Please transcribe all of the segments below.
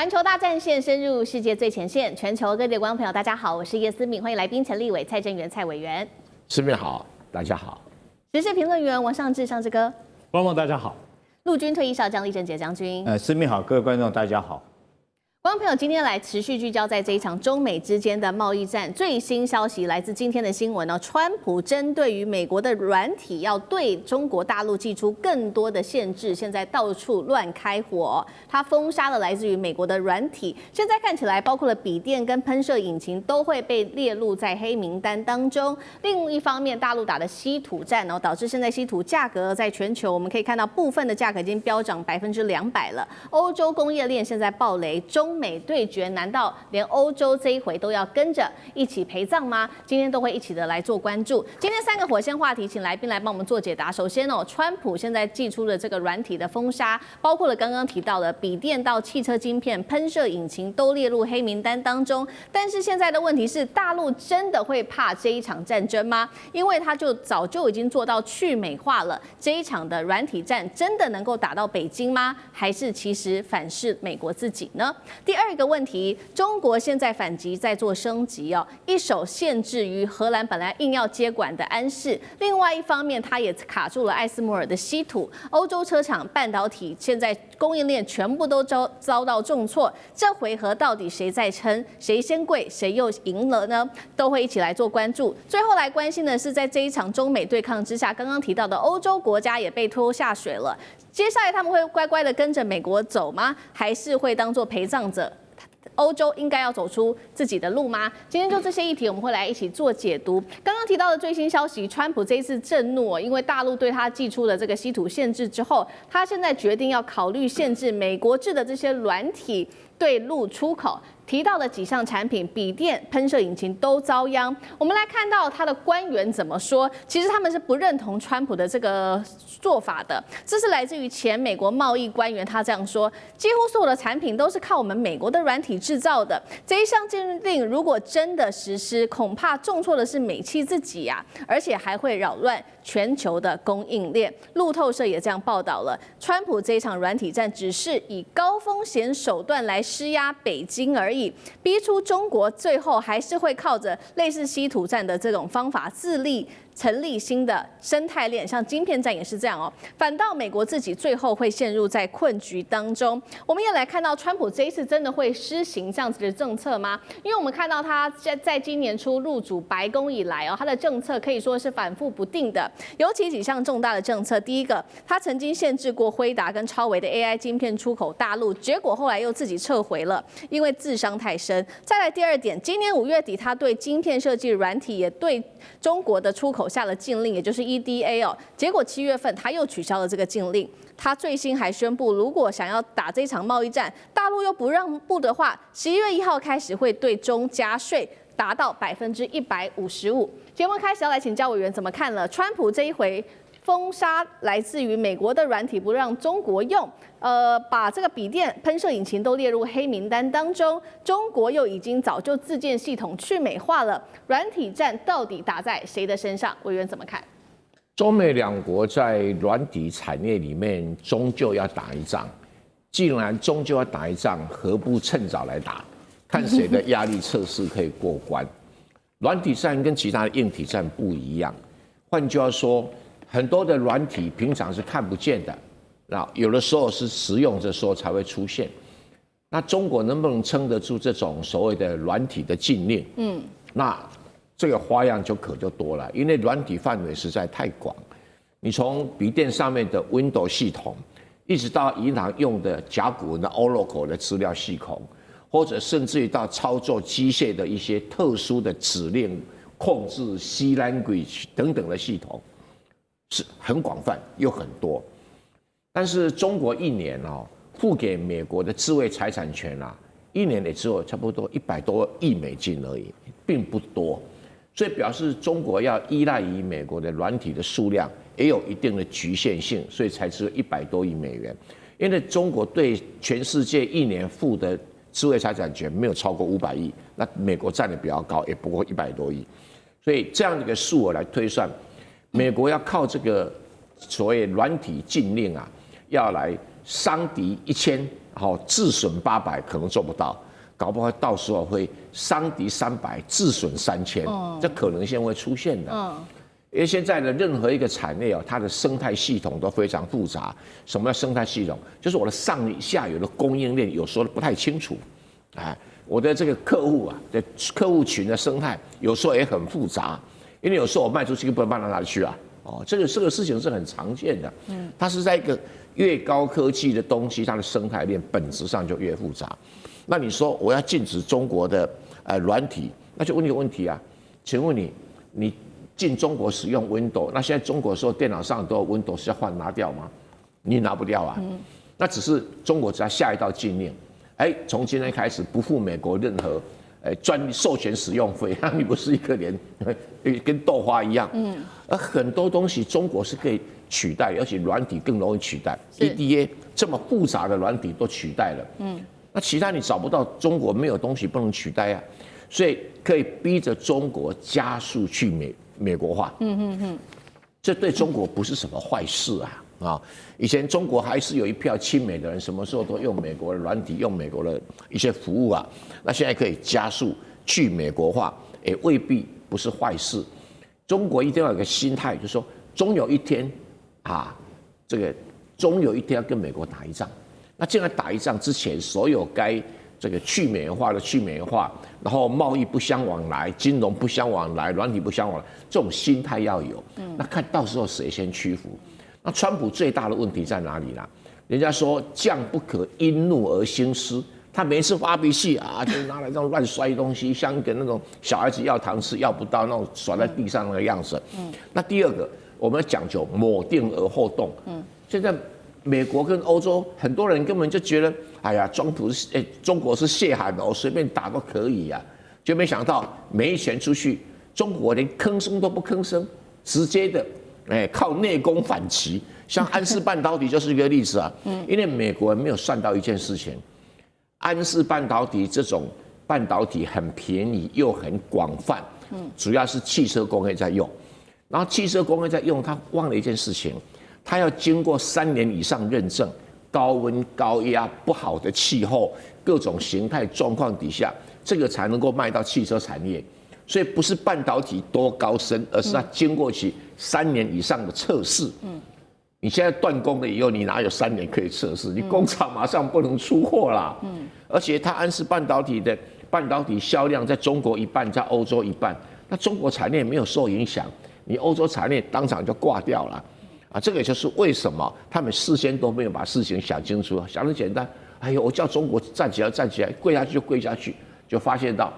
环球大战线深入世界最前线，全球各地的观众朋友，大家好，我是叶思敏，欢迎来宾陈立伟、蔡正元、蔡委员。思敏好，大家好。时事评论员王尚志、尚志哥。观众大家好。陆军退役少将李正杰将军。思敏好，各位观众大家好。观众朋友，今天来持续聚焦在这一场中美之间的贸易战。最新消息来自今天的新闻哦，川普针对于美国的软体要对中国大陆祭出更多的限制，现在到处乱开火，他封杀了来自于美国的软体。现在看起来，包括了笔电跟喷射引擎都会被列入在黑名单当中。另一方面，大陆打的稀土战哦，导致现在稀土价格在全球我们可以看到部分的价格已经飙涨200%了。欧洲工业链现在爆雷，中美对决，难道连欧洲这一回都要跟着一起陪葬吗？今天都会一起的来做关注。今天3个火线话题，请来宾来帮我们做解答。首先哦，川普现在祭出的这个软体的封杀，包括了刚刚提到的笔电到汽车晶片、喷射引擎都列入黑名单当中。但是现在的问题是，大陆真的会怕这一场战争吗？因为他就早就已经做到去美化了，这一场的软体战真的能够打到北京吗？还是其实反噬美国自己呢？第二个问题，中国现在反击在做升级哦，一手限制于荷兰本来硬要接管的安氏，另外一方面它也卡住了艾斯摩尔的稀土，欧洲车厂半导体现在供应链全部都遭到重挫，这回合到底谁在撑，谁先跪，谁又赢了呢？都会一起来做关注。最后来关心的是，在这一场中美对抗之下，刚刚提到的欧洲国家也被拖下水了，接下来他们会乖乖的跟着美国走吗？还是会当作陪葬者？欧洲应该要走出自己的路吗？今天就这些议题，我们会来一起做解读。刚刚提到的最新消息，川普这一次震怒，因为大陆对他寄出了这个稀土限制之后，他现在决定要考虑限制美国制的这些软体对陆出口。提到的几项产品，笔电、喷射引擎都遭殃。我们来看到他的官员怎么说，其实他们是不认同川普的这个做法的。这是来自于前美国贸易官员，他这样说：几乎所有的产品都是靠我们美国的软体制造的。这一项禁令如果真的实施，恐怕重挫的是美企自己呀，而且还会扰乱全球的供应链。路透社也这样报道了，川普这一场软体战只是以高风险手段来施压北京而已，逼出中国最后还是会靠着类似稀土战的这种方法自立成立新的生态链，像晶片战也是这样哦。反倒美国自己最后会陷入在困局当中。我们也来看到，川普这一次真的会施行这样子的政策吗？因为我们看到他在今年初入主白宫以来哦，他的政策可以说是反复不定的，尤其几项重大的政策。第一个，他曾经限制过辉达跟超微的 AI 晶片出口大陆，结果后来又自己撤回了，因为自伤太深。再来第二点，今年5月底，他对晶片设计软体也对中国的出口下了禁令，也就是 EDA 哦。结果7月份他又取消了这个禁令。他最新还宣布，如果想要打这场贸易战，大陆又不让步的话，11月1号开始会对中加税，达到155%。节目开始要来请教委员怎么看了川普这一回封杀来自于美国的软体，不让中国用。把这个笔电、喷射引擎都列入黑名单当中，中国又已经早就自建系统去美化了，软体战到底打在谁的身上？委员怎么看？中美两国在软体产业里面终究要打一仗，既然终究要打一仗，何不趁早来打，看谁的压力测试可以过关。软体战跟其他的硬体战不一样，换句话说，很多的软体平常是看不见的。那有的时候是实用的时候才会出现，那中国能不能撑得住这种所谓的软体的禁令？那这个花样就多了，因为软体范围实在太广。你从笔电上面的 Windows 系统，一直到银行用的甲骨文的 Oracle 的资料系统，或者甚至于到操作机械的一些特殊的指令控制 C language 等等的系统，是很广泛又很多。但是中国一年付给美国的智慧财产权一年也只有差不多100多亿美金而已，并不多，所以表示中国要依赖于美国的软体的数量也有一定的局限性，所以才只有100多亿美元。因为中国对全世界一年付的智慧财产权没有超过500亿，那美国占的比较高，也不过100多亿，所以这样的一个数额来推算，美国要靠这个所谓软体禁令要来伤敌1000，好自损800可能做不到，搞不好到时候会伤敌300，自损3000，这可能性会出现的。因为现在的任何一个产业它的生态系统都非常复杂。什么叫生态系统？就是我的上下游的供应链有时候不太清楚，我的这个客户的客户群的生态有时候也很复杂，因为有时候我卖出去不能卖到哪里去啊？这个事情是很常见的。它是在一个越高科技的东西，它的生态链本质上就越复杂。那你说我要禁止中国的软体，那就问你个问题啊，请问你进中国使用 Windows， 那现在中国所有电脑上都有 Windows， 是要拿掉吗？你拿不掉啊。那只是中国只要下一道禁令，从今天开始不付美国任何专利授权使用费，那你不是一个连跟豆花一样？而很多东西中国是可以取代，而且软体更容易取代。EDA 这么复杂的软体都取代了，那其他你找不到，中国没有东西不能取代啊，所以可以逼着中国加速去美国化。这对中国不是什么坏事啊。以前中国还是有一票亲美的人，什么时候都用美国的软体，用美国的一些服务啊。那现在可以加速去美国化，也未必不是坏事。中国一定要有个心态，就是说，终有一天终有一天要跟美国打一仗。那既然打一仗之前，所有该这个去美元化的去美元化，然后贸易不相往来，金融不相往来，软体不相往来，这种心态要有。那看到时候谁先屈服。那川普最大的问题在哪里啦？人家说将不可因怒而兴师，他每次发脾气就拿来这种乱摔东西，像一个那种小孩子要糖吃要不到那种甩在地上那个样子。那第二个，我们讲究抹定而后动。现在美国跟欧洲很多人根本就觉得，中国是谢寒哦，随便打都可以啊，就没想到没钱出去，中国连吭声都不吭声，直接的。靠内功反击，像安氏半导体就是一个例子啊。因为美国人没有算到一件事情，安氏半导体这种半导体很便宜又很广泛，主要是汽车工业在用。然后汽车工业在用，他忘了一件事情，他要经过3年以上认证，高温高压不好的气候各种形态状况底下，这个才能够卖到汽车产业。所以不是半导体多高深，而是它经过起3年以上的测试。你现在断供了以后，你哪有3年可以测试？你工厂马上不能出货啦。而且它安氏半导体的半导体销量在中国一半，在欧洲一半，那中国产业没有受影响，你欧洲产业当场就挂掉了。这个也就是为什么他们事先都没有把事情想清楚，想得简单。我叫中国站起来，站起来，跪下去就跪下去，就发现到。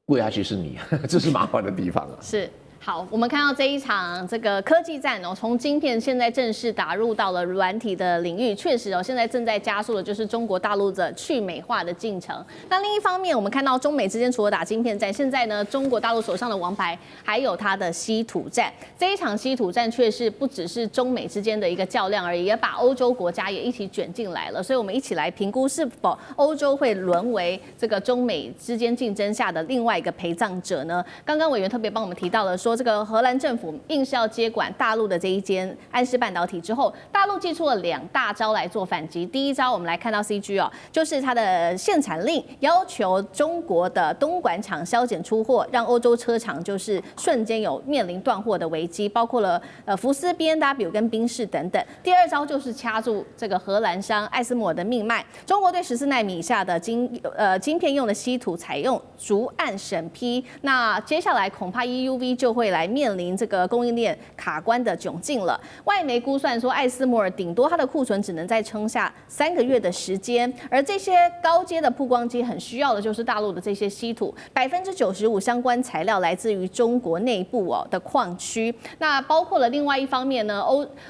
跪下去是你，这是麻烦的地方啊。是。好，我们看到这一场这个科技战从晶片现在正式打入到了软体的领域，确实现在正在加速的就是中国大陆的去美化的进程。那另一方面，我们看到中美之间除了打晶片战，现在呢，中国大陆手上的王牌还有它的稀土战。这一场稀土战却是不只是中美之间的一个较量而已，也把欧洲国家也一起卷进来了。所以我们一起来评估是否欧洲会沦为这个中美之间竞争下的另外一个陪葬者呢？刚刚委员特别帮我们提到了说，这个荷兰政府硬是要接管大陆的这一间安氏半导体之后，大陆祭出了2大招来做反击。第一招，我们来看到 CG 就是它的限产令，要求中国的东莞厂削减出货，让欧洲车厂就是瞬间有面临断货的危机，包括了福斯、BMW 跟宾士等等。第二招就是掐住这个荷兰商艾斯摩尔的命脉，中国对14奈米以下的晶片用的稀土采用逐案审批，那接下来恐怕 EUV 就会来面临这个供应链卡关的窘境了。外媒估算说，艾斯摩尔顶多它的库存只能再撑下3个月的时间，而这些高阶的曝光机很需要的就是大陆的这些稀土，95%相关材料来自于中国内部的矿区。那包括了另外一方面呢，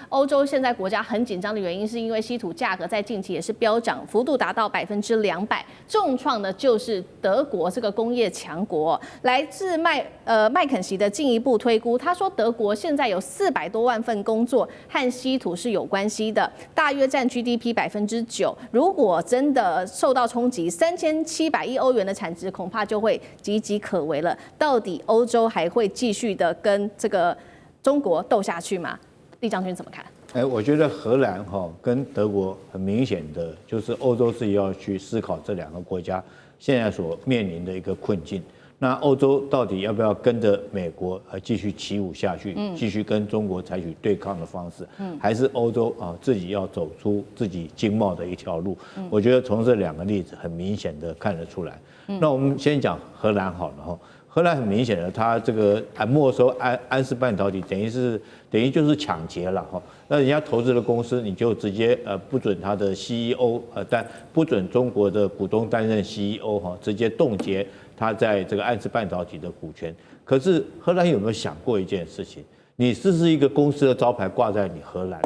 欧洲现在国家很紧张的原因，是因为稀土价格在近期也是飙涨，幅度达到200%，重创的就是德国这个工业强国。来自麦肯锡的进一步推估，他说德国现在有400多万份工作和稀土是有关系的，大约占 GDP 9%。如果真的受到冲击，3700亿欧元的产值恐怕就会岌岌可危了。到底欧洲还会继续的跟这个中国斗下去吗？厉将军怎么看？我觉得荷兰跟德国很明显的就是欧洲自己要去思考这两个国家现在所面临的一个困境。那欧洲到底要不要跟着美国继续起舞下去，继续跟中国采取对抗的方式，还是欧洲自己要走出自己经贸的一条路？我觉得从这两个例子很明显的看得出来。那我们先讲荷兰好了哈。荷兰很明显的，它这个没收安氏半导体，等于就是抢劫了哈。那人家投资的公司，你就直接不准他的 CEO 但不准中国的股东担任 CEO 哈，直接冻结他在这个安氏半导体的股权。可是荷兰有没有想过一件事情？你是一个公司的招牌挂在你荷兰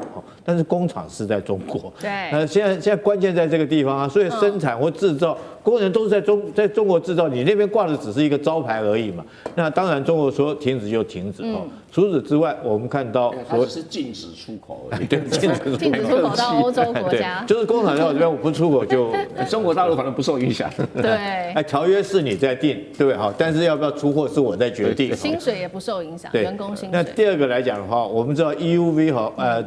但是工厂是在中国。对。现在关键在这个地方啊，所以生产或制造工人都是在中国制造，你那边挂的只是一个招牌而已嘛。那当然中国说停止就停止除此之外，我们看到它只是禁止出口而已。对，禁止出口到欧洲国家。就是工厂在我这边，我不出口就中国大陆可能不受影响。对。条约是你在定，对不对？好，但是要不要出货是我在决定。薪水也不受影响，员工薪水。那第二个来讲的话，我们知道 EUV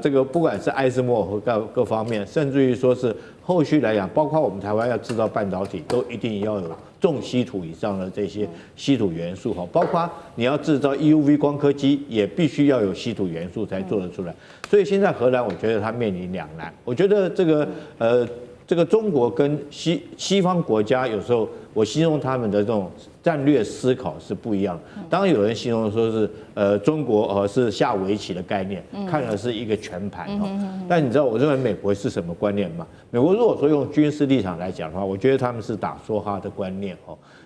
这个不管是艾斯莫和各方面，甚至于说是后续来讲，包括我们台湾要制造半导体，都一定要有重稀土以上的这些稀土元素包括你要制造 EUV 光刻机，也必须要有稀土元素才做得出来。所以现在荷兰，我觉得它面临两难。我觉得这个中国跟西方国家有时候，我形容他们的这种战略思考是不一样的。当然有人形容说是中国是下围棋的概念，看的是一个全盘但你知道我认为美国是什么观念吗？美国如果说用军事立场来讲的话，我觉得他们是打梭哈的观念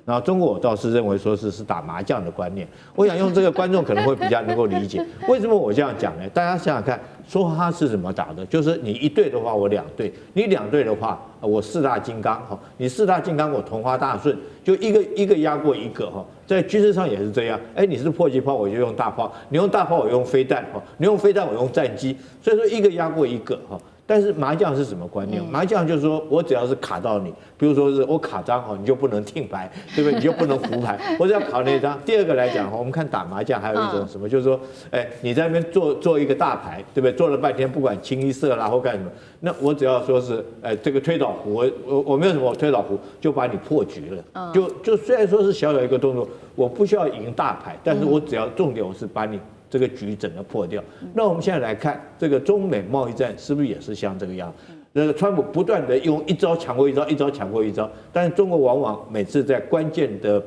然后中国我倒是认为说是打麻将的观念。我想用这个观众可能会比较能够理解。为什么我这样讲呢？大家想想看，梭哈是怎么打的？就是你一队的话我两队，你两队的话我四大金刚你四大金刚我同花大顺，就一个压过一个在军事上也是这样。你是迫击炮我就用大炮，你用大炮我用飞弹你用飞弹我用战机，所以说一个压过一个但是麻将是什么观念？麻将就是说我只要是卡到你，比如说是我卡张你就不能听牌，对不对？你就不能胡牌，我只要卡那张。第二个来讲我们看打麻将还有一种什么，就是说，你在那边做一个大牌，对不对？做了半天，不管清一色啦或干什么，那我只要说是，这个推倒胡，我没有什么，我推倒胡就把你破局了。就虽然说是小小一个动作，我不需要赢大牌，但是我只要重点我是把你这个局整个破掉。那我们现在来看这个中美贸易战是不是也是像这个样？川普不断的用一招抢过一招，一招抢过一招，但是中国往往每次在关键的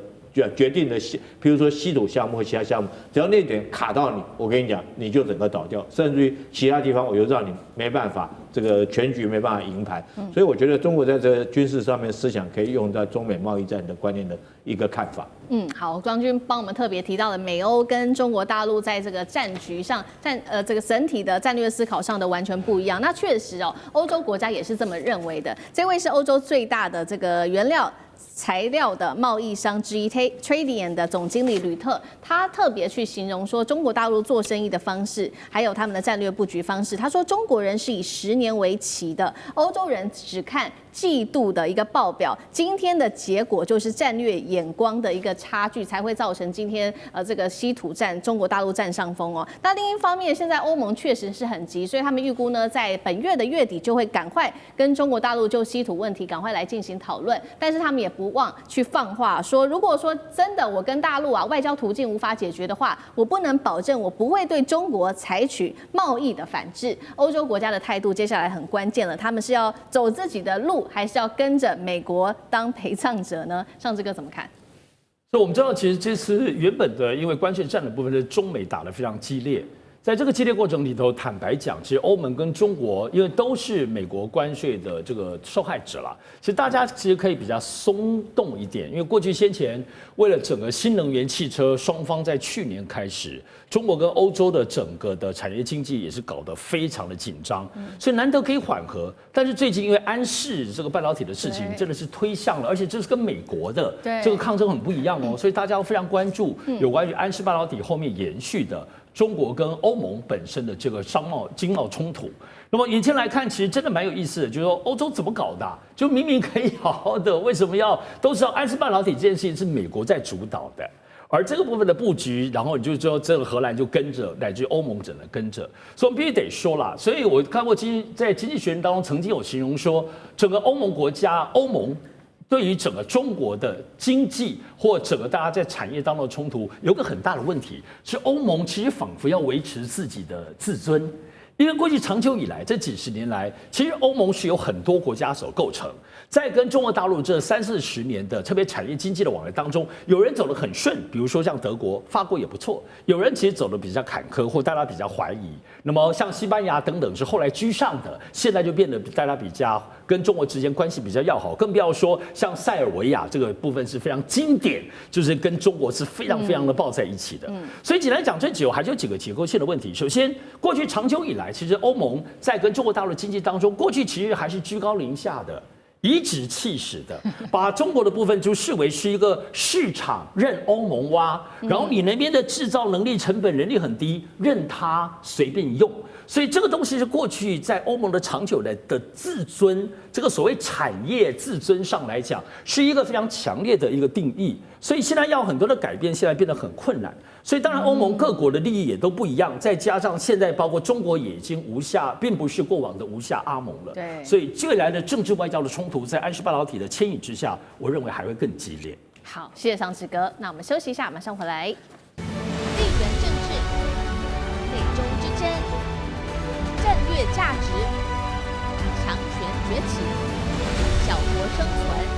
决定的比如说稀土项目或其他项目，只要那点卡到你，我跟你讲，你就整个倒掉，甚至于其他地方我就让你没办法，这个全局没办法赢牌。所以我觉得中国在这个军事上面思想可以用在中美贸易战的观念的一个看法。好，庄军帮我们特别提到了美欧跟中国大陆在这个战局上这个整体的战略思考上的完全不一样。那确实欧洲国家也是这么认为的。这位是欧洲最大的这个原料材料的贸易商之一 Tradition 的总经理吕特，他特别去形容说中国大陆做生意的方式，还有他们的战略布局方式。他说中国人是以10年为期的，欧洲人只看季度的一个报表。今天的结果就是战略眼光的一个差距，才会造成今天这个稀土战中国大陆占上风那另一方面，现在欧盟确实是很急，所以他们预估呢，在本月的月底就会赶快跟中国大陆就稀土问题赶快来进行讨论。但是他们也不忘去放话说，如果说真的我跟大陆外交途径无法解决的话，我不能保证我不会对中国采取贸易的反制。欧洲国家的态度接下来很关键了，他们是要走自己的路，还是要跟着美国当陪葬者呢？上志哥怎么看？所以我们知道，其实这次原本的因为关税战的部分是中美打得非常激烈，在这个激烈过程里头，坦白讲，其实欧盟跟中国因为都是美国关税的这个受害者啦，其实大家其实可以比较松动一点，因为过去先前为了整个新能源汽车，双方在去年开始，中国跟欧洲的整个的产业经济也是搞得非常的紧张，所以难得可以缓和。但是最近因为安氏这个半导体的事情真的是推向了，而且这是跟美国的这个抗争很不一样所以大家要非常关注有关于安氏半导体后面延续的中国跟欧盟本身的这个经贸冲突。那么眼前来看，其实真的蛮有意思的，就是说欧洲怎么搞的就明明可以好好的，为什么都是要安氏半导体这件事情是美国在主导的？而这个部分的布局，然后你就知道这个荷兰就跟着，乃至欧盟只能跟着，所以我们必须得说啦。所以我看过在经济学人当中曾经有形容说，整个欧盟国家欧盟。对于整个中国的经济或整个大家在产业当中的冲突，有个很大的问题是，欧盟其实仿佛要维持自己的自尊，因为过去长久以来这几十年来，其实欧盟是有很多国家所构成，在跟中国大陆这30-40年的特别产业经济的往来当中，有人走得很顺，比如说像德国、法国也不错；有人其实走得比较坎坷，或大家比较怀疑。那么像西班牙等等是后来居上的，现在就变得大家比较跟中国之间关系比较要好，更不要说像塞尔维亚这个部分是非常经典，就是跟中国是非常非常的抱在一起的。所以简单讲，这还是有几个结构性的问题。首先，过去长久以来，其实欧盟在跟中国大陆经济当中，过去其实还是居高临下的。颐指气使的，把中国的部分就视为是一个市场，任欧盟挖，然后你那边的制造能力、成本、人力很低，任它随便用。所以这个东西是过去在欧盟的长久的自尊，这个所谓产业自尊上来讲，是一个非常强烈的一个定义。所以现在要很多的改变，现在变得很困难。所以当然，欧盟各国的利益也都不一样，再加上现在包括中国也已经无下，并不是过往的无下阿蒙了。对，所以未来的政治外交的冲突，在安氏半导体的牵引之下，我认为还会更激烈。好，谢谢尚志哥。那我们休息一下，马上回来。地缘政治、美中之争、战略价值、强权崛起、小国生存。